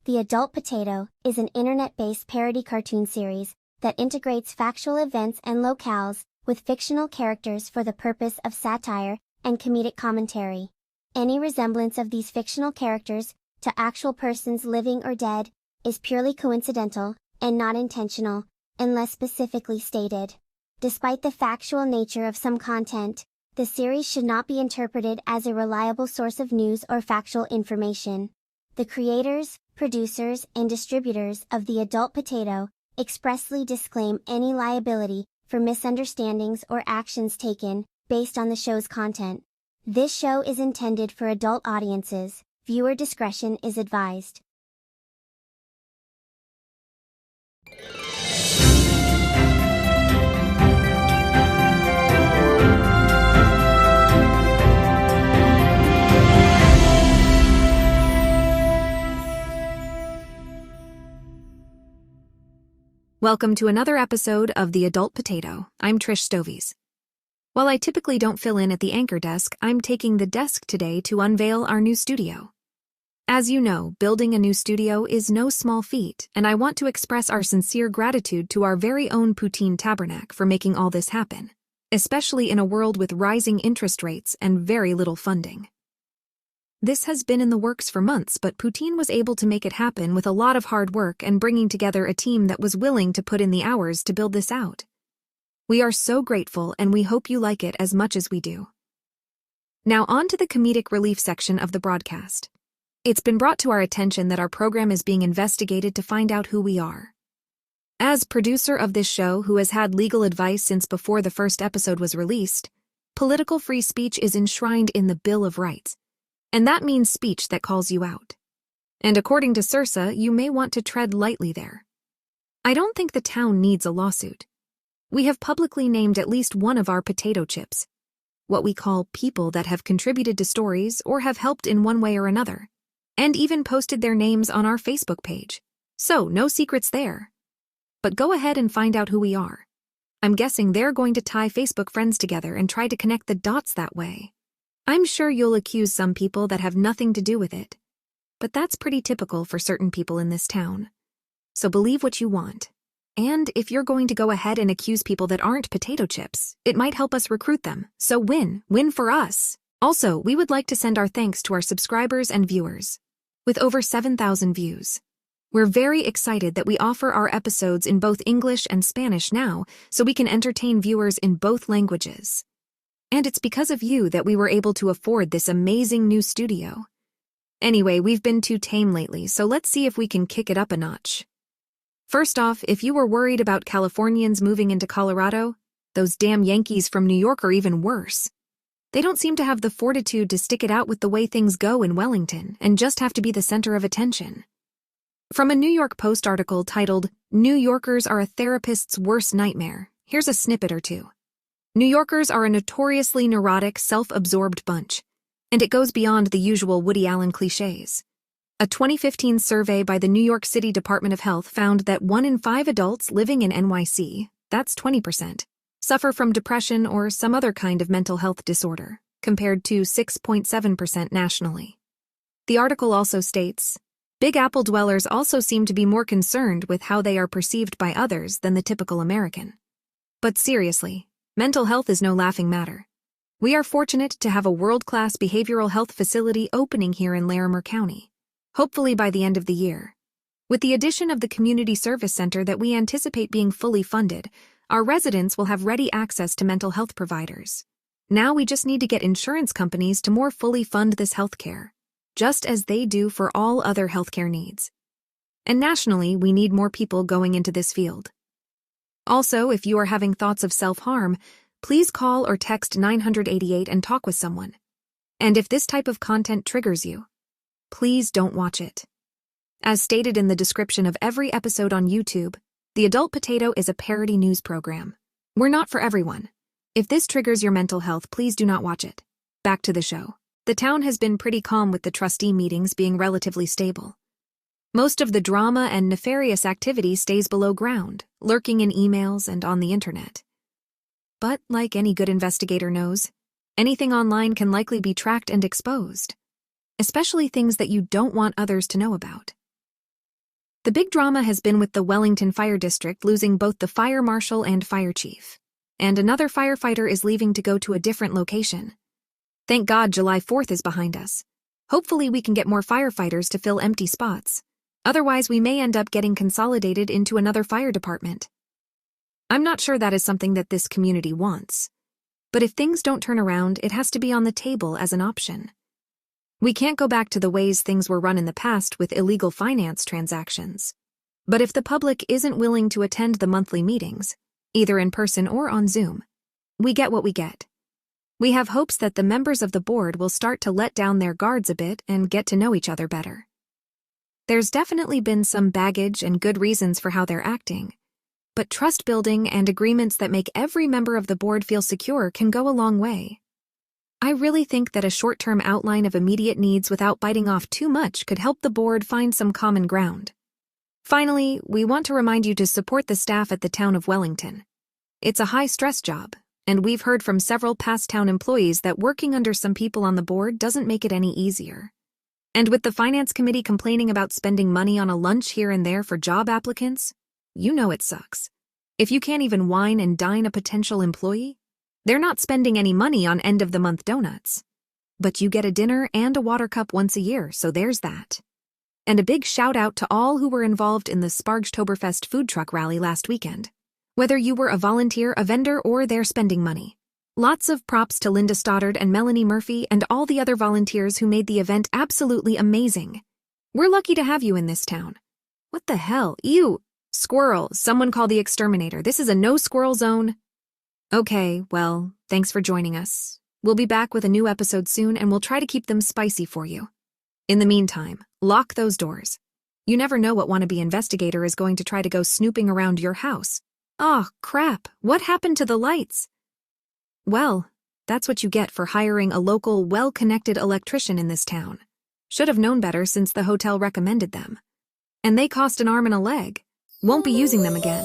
The Adult Potato is an internet-based parody cartoon series that integrates factual events and locales with fictional characters for the purpose of satire and comedic commentary. Any resemblance of these fictional characters to actual persons living or dead is purely coincidental and not intentional, unless specifically stated. Despite the factual nature of some content, the series should not be interpreted as a reliable source of news or factual information. The creators, producers, and distributors of The Adult Potato expressly disclaim any liability for misunderstandings or actions taken based on the show's content. This show is intended for adult audiences. Viewer discretion is advised. Welcome to another episode of The Adult Potato. I'm Trish Stovies. While I typically don't fill in at the anchor desk, I'm taking the desk today to unveil our new studio. As you know, building a new studio is no small feat, and I want to express our sincere gratitude to our very own Poutine Tabernacle for making all this happen, especially in a world with rising interest rates and very little funding. This has been in the works for months, but Poutine was able to make it happen with a lot of hard work and bringing together a team that was willing to put in the hours to build this out. We are so grateful, and we hope you like it as much as we do. Now on to the comedic relief section of the broadcast. It's been brought to our attention that our program is being investigated to find out who we are. As producer of this show, who has had legal advice since before the first episode was released, political free speech is enshrined in the Bill of Rights. And that means speech that calls you out. And according to CIRSA, you may want to tread lightly there. I don't think the town needs a lawsuit. We have publicly named at least one of our potato chips, what we call people that have contributed to stories or have helped in one way or another, and even posted their names on our Facebook page. So, no secrets there. But go ahead and find out who we are. I'm guessing they're going to tie Facebook friends together and try to connect the dots that way. I'm sure you'll accuse some people that have nothing to do with it, but that's pretty typical for certain people in this town. So believe what you want. And if you're going to go ahead and accuse people that aren't potato chips, it might help us recruit them. So win for us. Also, we would like to send our thanks to our subscribers and viewers. With over 7,000 views. We're very excited that we offer our episodes in both English and Spanish now, so we can entertain viewers in both languages. And it's because of you that we were able to afford this amazing new studio. Anyway, we've been too tame lately, so let's see if we can kick it up a notch. First off, if you were worried about Californians moving into Colorado, those damn Yankees from New York are even worse. They don't seem to have the fortitude to stick it out with the way things go in Wellington and just have to be the center of attention. From a New York Post article titled, "New Yorkers Are a Therapist's Worst Nightmare," here's a snippet or two. New Yorkers are a notoriously neurotic, self-absorbed bunch, and it goes beyond the usual Woody Allen cliches. A 2015 survey by the New York City Department of Health found that 1 in 5 adults living in NYC, that's 20%, suffer from depression or some other kind of mental health disorder, compared to 6.7% nationally. The article also states, Big Apple dwellers also seem to be more concerned with how they are perceived by others than the typical American. But seriously, mental health is no laughing matter. We are fortunate to have a world-class behavioral health facility opening here in Larimer County, hopefully by the end of the year. With the addition of the community service center that we anticipate being fully funded, our residents will have ready access to mental health providers. Now we just need to get insurance companies to more fully fund this health care, just as they do for all other healthcare needs. And nationally, we need more people going into this field. Also, if you are having thoughts of self-harm, please call or text 988 and talk with someone. And if this type of content triggers you, please don't watch it. As stated in the description of every episode on YouTube, The Adult Potato is a parody news program. We're not for everyone. If this triggers your mental health, please do not watch it. Back to the show. The town has been pretty calm with the trustee meetings being relatively stable. Most of the drama and nefarious activity stays below ground, lurking in emails and on the internet. But, like any good investigator knows, anything online can likely be tracked and exposed, especially things that you don't want others to know about. The big drama has been with the Wellington Fire District losing both the fire marshal and fire chief. And another firefighter is leaving to go to a different location. Thank God July 4th is behind us. Hopefully we can get more firefighters to fill empty spots. Otherwise we may end up getting consolidated into another fire department. I'm not sure that is something that this community wants. But if things don't turn around, it has to be on the table as an option. We can't go back to the ways things were run in the past with illegal finance transactions. But if the public isn't willing to attend the monthly meetings, either in person or on Zoom, we get what we get. We have hopes that the members of the board will start to let down their guards a bit and get to know each other better. There's definitely been some baggage and good reasons for how they're acting, but trust building and agreements that make every member of the board feel secure can go a long way. I really think that a short-term outline of immediate needs without biting off too much could help the board find some common ground. Finally, we want to remind you to support the staff at the town of Wellington. It's a high-stress job, and we've heard from several past town employees that working under some people on the board doesn't make it any easier. And with the finance committee complaining about spending money on a lunch here and there for job applicants, you know it sucks. If you can't even wine and dine a potential employee, they're not spending any money on end-of-the-month donuts. But you get a dinner and a water cup once a year, so there's that. And a big shout-out to all who were involved in the Spargstoberfest food truck rally last weekend. Whether you were a volunteer, a vendor, or they're spending money. Lots of props to Linda Stoddard and Melanie Murphy and all the other volunteers who made the event absolutely amazing. We're lucky to have you in this town. What the hell? Ew! Squirrel, someone call the exterminator. This is a no-squirrel zone. Okay, well, thanks for joining us. We'll be back with a new episode soon and we'll try to keep them spicy for you. In the meantime, lock those doors. You never know what wannabe investigator is going to try to go snooping around your house. Oh, crap, what happened to the lights? Well, that's what you get for hiring a local, well-connected electrician in this town. Should have known better since the hotel recommended them. And they cost an arm and a leg. Won't be using them again.